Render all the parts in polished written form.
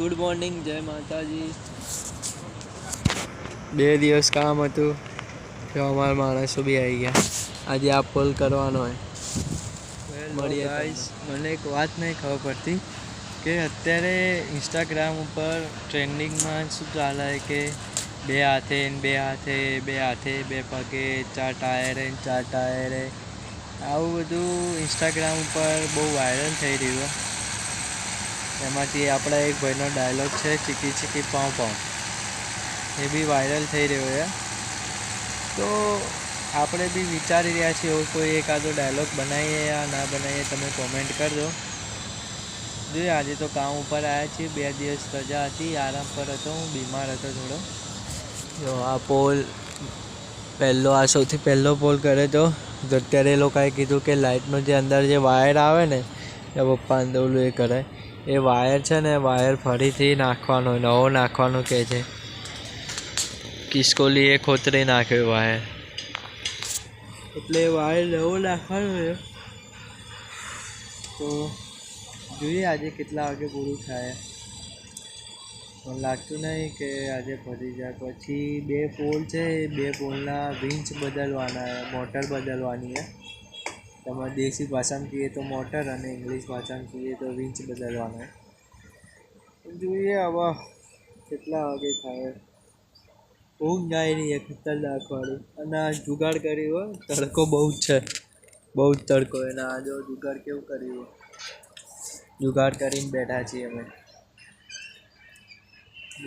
Good morning, જય માતાજી। 2 દિવસ કામ હતું તો અમારા માણસો બી આવી ગયા। આજે આ પોલ કરવાનો હોય। મળીએ ગાઈસ। મને એક વાત નહીં ખબર પડતી કે અત્યારે ઇન્સ્ટાગ્રામ ઉપર ટ્રેન્ડિંગમાં શું ચાલે કે બે હાથે બે પગે 4 ટાયરે 4 ટાયરે આવું બધું ઇન્સ્ટાગ્રામ ઉપર બહુ વાયરલ થઈ રહ્યું છે। એમાંથી આપણા એક ભાઈનો ડાયલોગ છે ચીકી ચીકી પાઉં પાઉં, એ બી વાયરલ થઈ રહ્યો છે। તો આપણે બી વિચારી રહ્યા છીએ એવો કોઈ એકાદો ડાયલોગ બનાવીએ યા ના બનાવીએ, તમે કોમેન્ટ કરજો। જોઈએ આજે તો કામ ઉપર આવ્યા છીએ, 2 દિવસ રજા હતી, આરામ પર હતો, હું બીમાર હતો થોડો। જો આ પોલ આ સૌથી પહેલો પોલ કર્યો તો અત્યારે એ લોકોએ કીધું કે લાઇટનો જે અંદર જે વાયર આવે ને એ પપ્પા અંદર ઓલું એ કરાય, એ વાયર છે ને વાયર ફરીથી નાખવાનો, નવો નાખવાનો કહે છે। કિસકોલી એ ખોતરી નાખ્યો વાયર, એટલે વાયર નવો નાખવાનો છે। તો જોઈએ આજે કેટલા વાગે પૂરું થાય। મને લાગતું નહીં કે આજે ફરી જાય। પછી 2 પોલ છે, એ 2 પોલના વિંચ બદલવાના, મોટર બદલવાની છે। તમારે દેશી ભાષામાં કહીએ તો મોટર અને ઇંગ્લિશ ભાષામાં કહીએ તો વિંચ બદલવાના। જોઈએ હવે કેટલા વાગે થાય। ઊંઘ આવી રહી છે ખતરનાક વાળી, અને આ જુગાડ કર્યું હોય, તડકો બહુ જ છે, બહુ જ તડકો। એને આ જો જુગાડ કેવું કર્યું, જુગાડ કરીને બેઠા છીએ અમે।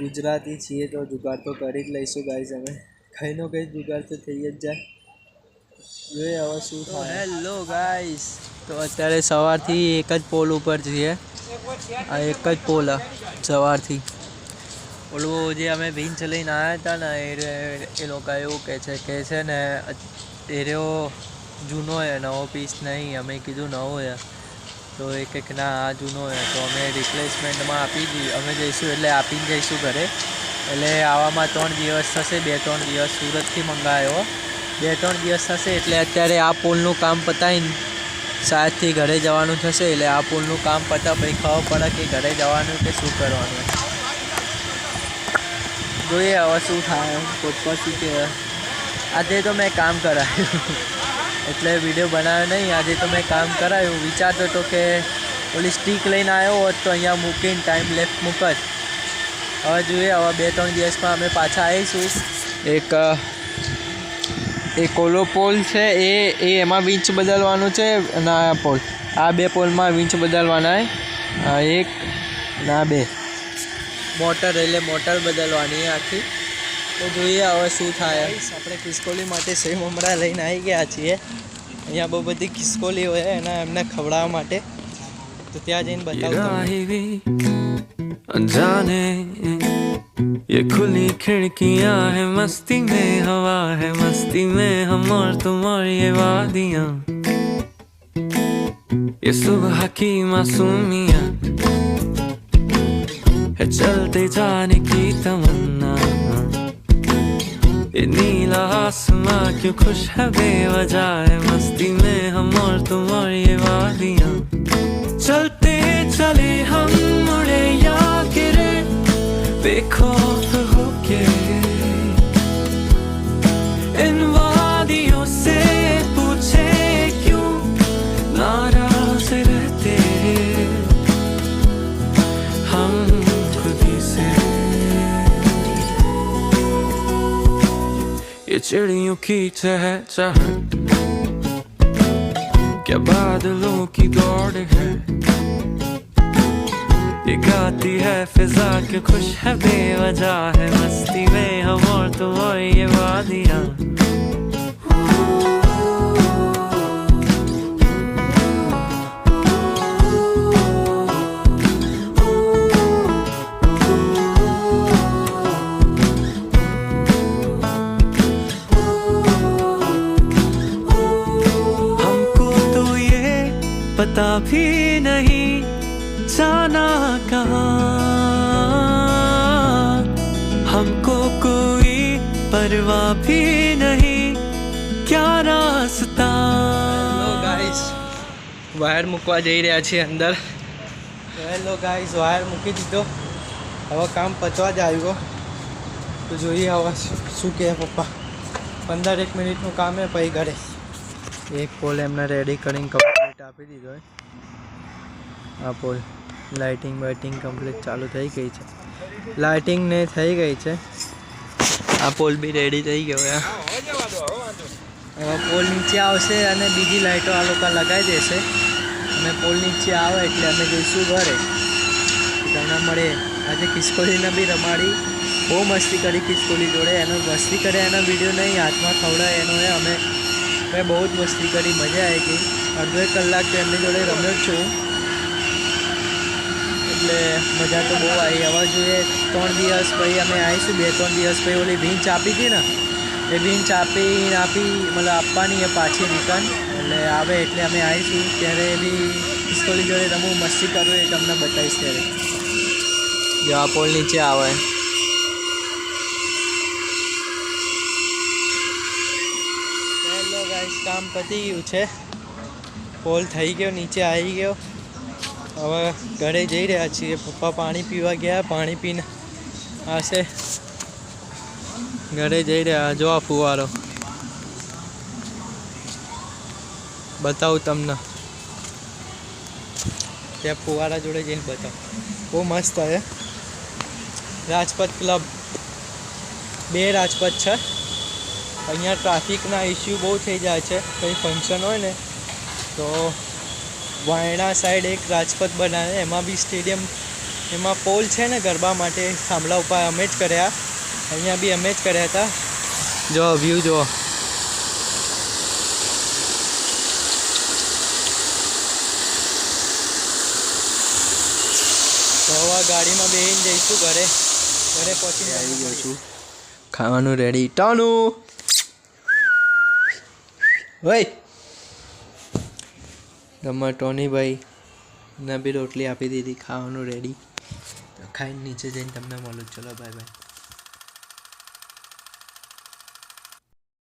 ગુજરાતી છીએ તો જુગાડ તો કરી જ લઈશું ગાઈસ અમે, કંઈનો કંઈ જુગાડ તો થઈ જ જાય। જોઈએ હવે શું થાય। હેલો ગાઈસ, તો અત્યારે સવારથી એક જ પોલ ઉપર છીએ। આ એક જ પોલ સવારથી, ઓલું જે અમે વિંચ લઈને આવ્યા હતા ને એ લોકો એવું કહે છે ને એ રહ્યો જૂનો છે, નવો પીસ નહીં। અમે કીધું નવો છે, તો એ કંઈક ના આ જૂનો છે, તો અમે રિપ્લેસમેન્ટમાં આપી દીધી। અમે જઈશું એટલે આપીને જઈશું ઘરે, એટલે આવવામાં 3 દિવસ થશે। 2-3 દિવસ સુરતથી મંગાવ્યો, 2-3 દિવસ થશે। એટલે અત્યારે આ પોલનું કામ પતાવીને શાયદથી ઘરે જવાનું થશે। એટલે આ પોલનું કામ પતા પછી ખબર પડે કે ઘરે જવાનું કે શું કરવાનું। જોઈએ હવે શું થાય। પપ્પા શું કહે। આજે તો મેં કામ કરાવ્યું એટલે વિડીયો બનાવ્યો નહીં। આજે તો મેં કામ કરાવ્યું। વિચારતો હતો કે ઓલી સ્ટીક લઈને આવ્યો હોત તો અહીંયા મૂકીને ટાઈમ લેફ્ટ મૂકત। હવે જોઈએ હવે 2-3 દિવસમાં અમે પાછા આવીશું। એક ઓલો પોલ છે એ એમાં વિંચ બદલવાનું છે, અને આ પોલ, આ 2 પોલમાં વિંચ બદલવાના છે। એક ના 2 મોટર, એટલે મોટર બદલવાની આખી। તો જોઈએ હવે શું થાય। આપણે ખિસકોલી માટે સેવ મમરા લઈને આવી ગયા છીએ। અહીંયા બહુ બધી ખિસકોલી હોય એમને ખવડાવવા માટે, તો ત્યાં જઈને બતાવું। अनजाने ये खुली खिड़कियां है, मस्ती में हवा है, मस्ती में हम और तुम और ये वादियां, ये सुबह की मासूमियत है, चलते जाने की तमन्ना, ये नीला आसमां क्यों खुश है बेवजह है, मस्ती में हम और तुम और ये वादियां, चलते चले हम मुड़े या गिरे बेखौफ होके इन वादियों से पूछे क्यों नाराज रहते हम खुद ही से। ये चिड़ियों की चहचहाट क्या बादलों की दौड़ है, ये गाती है फिजा क्यों खुश है बेवजह है, मस्ती में हम और तुम और ये वादियां। हमको तो ये पता भी नहीं जाना कहाँ, हमको कोई परवाह भी नहीं क्या रास्ता। હેલો ગાઈસ, વાયર મૂકવા જઈ રહ્યા છીએ અંદર। હેલો ગાઈસ, વાયર મૂકી દીધો। હવે કામ પતવા જ આવ્યો તો જોઈએ હવે શું કહે પપ્પા. 15 મિનિટનું કામ હે પછી ઘરે. એક પોલ એમને રેડી કરીને કમ્પ્લીટ આપી દીધો હોય. આ પોલ લાઇટિંગ બાઇટિંગ કમ્પ્લીટ ચાલુ થઈ ગઈ છે. લાઇટિંગ ને થઈ ગઈ છે. આ પોલ બી રેડી થઈ ગયો હે. હવે પોલ નીચે આવશે અને બીજી લાઇટો આ લોકો લગાવી દેશે અને પોલ નીચે આવે એટલે અમે જઈશું ઘરે. તમને મળે. આજે ખિસકોલીને બી રમાડી, બહુ મસ્તી કરી ખિસકોલી જોડે. એનો મસ્તી કરે એનો વિડીયો નહીં, હાથમાં ખવડાય એનો એ અમે બહુ જ મસ્તી કરી, મજા આવી ગઈ. અડધો 1 કલાક તો એમની જોડે રમ્યો જ છું એટલે મજા તો બહુ આવી. હવે જોઈએ 3 દિવસ પછી અમે આવીશું. 2-3 દિવસ પછી ઓલી વીંચ આપી હતી ને એ વીંચ આપી મતલબ આપવાની એ પાછી રિટર્ન એટલે આવે એટલે અમે આવીશું. ત્યારે બી ખિસકોલી જોડે રમવું, મસ્તી કરું એ તમને બતાવીશ ત્યારે. જો આ પોલ નીચે આવે. હેલો ગાઈસ, કામ પતી ગયું છે. પોલ થઈ ગયો, નીચે આવી ગયો. હવે ઘરે જઈ રહ્યા છીએ. પપ્પા પાણી પીવા ગયા, પાણી પીને આવશે. ઘરે જઈ રહ્યા. જો આ ફુવારો બતાવું તમને. ત્યાં ફુવારા જોડે જઈને બતાવું. બહુ મસ્ત હે. રાજપથ ક્લબ 2 રાજપથ છે. અહીંયા ટ્રાફિકના ઇસ્યુ બહુ થઈ જાય છે. કંઈ ફંક્શન હોય ને તો વાયણા સાઈડ એક રાજપથ બનાવે, એમાં બી સ્ટેડિયમ, એમાં પોલ છે ને ગરબા માટે થાંભલા ઉપર અમે જ કર્યા. અહીંયા બી અમે જ કર્યા હતા. જો વ્યૂ જો. તો હવે ગાડીમાં બેસીને જઈશું ઘરે. ઘરે પહોંચીને આવી ગયો છું. ખાવાનું રેડી. ટાનું ભાઈ તમારા ટોનીભાઈ ને બી રોટલી આપી દીધી. ખાવાનું રેડી. ખાઈને નીચે જઈને તમને મળું. ચલો બાય બાય.